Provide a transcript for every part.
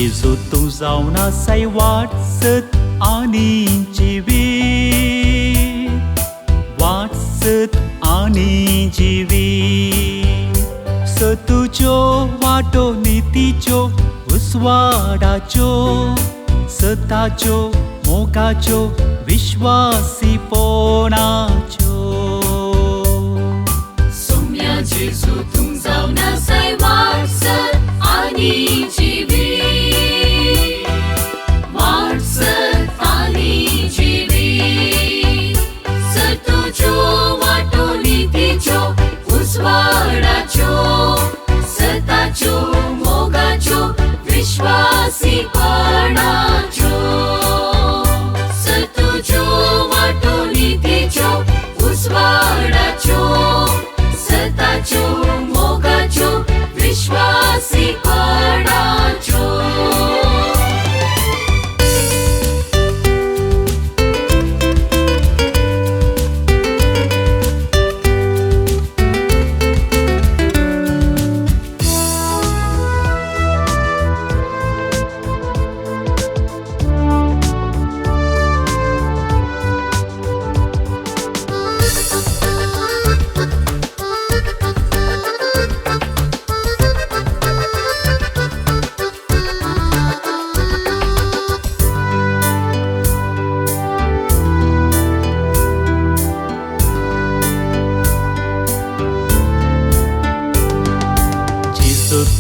Jesu तू जावना साई वाटसत आनी जिवीत, वाटसत आनी जिवीत. तुज्यो वाटो नितीच्यो उस्वाडाच्यो, सताच्यो मोगाच्यो विश्वासीपणाच्यो. सोम्या जेजू तू जावना साई वाटसत आनी जिवीत, वाटसत आनी जिवीत. तुज्यो वाटो नितीच्यो उस्वाडाच्यो, सताच्यो मोगाच्यो विश्वासीपणाच्यो. तुज्यो वाटो नितीच्यो उस्वाडाच्यो, सताच्यो मोगाच्यो विश्वासीपणाच्यो.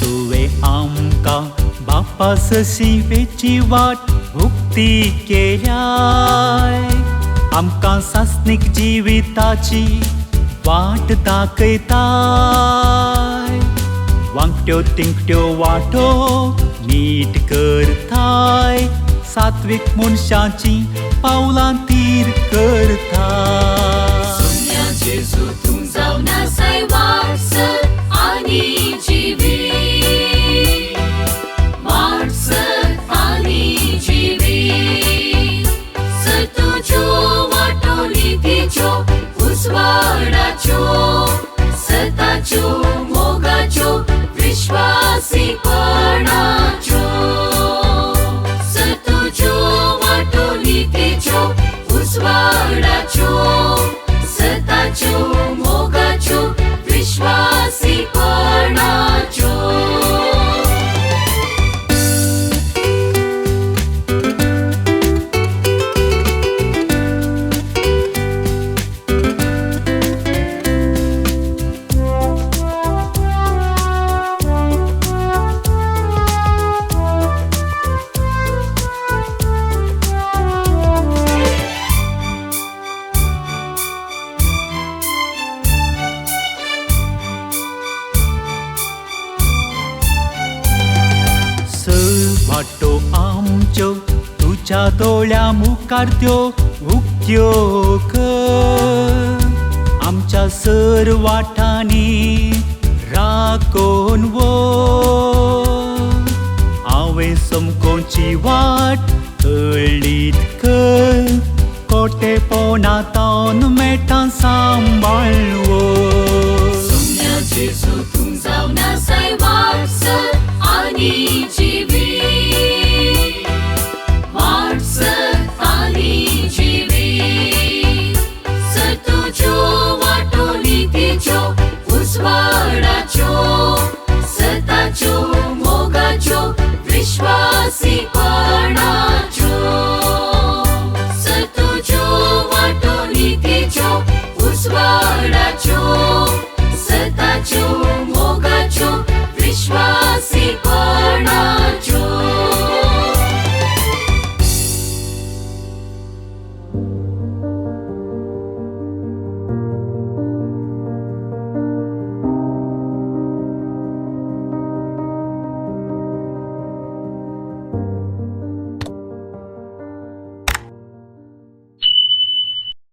तुवे आमकां बापा सशिवेची वाट भुक्ती केल्याय, आमकां सासनीक जिविताची वाट दाखयताय. वांगट्यो तिंगट्यो वाटो नीट करताय, सात्वीक मनशांची पावलां तीर करताय. सोम्या जेजू तू जावना साई वाटसत आनी जिवीत, वाटसत आनी जिवीत. तुज्यो वाटो नितीच्यो उस्वाडाच्यो, सताच्यो मोगाच्यो विश्वासीपणाच्यो. तुज्यो वाटो नितीच्यो उस्वाडाच्यो, सताच्यो मोगाच्यो विश्वासीपणाच्यो. वाटो आमच्यो तुझ्या दोळ्या मुखार त्यो उक्त्यो कर. आमच्या सर वाटांनी राखोन व्हर. हांवें समकोची वाट कळीत कर, कोटेपणांतावन मेटां सांबाळवो. सोम्या जेजू तू जावना साई वाटसत आनी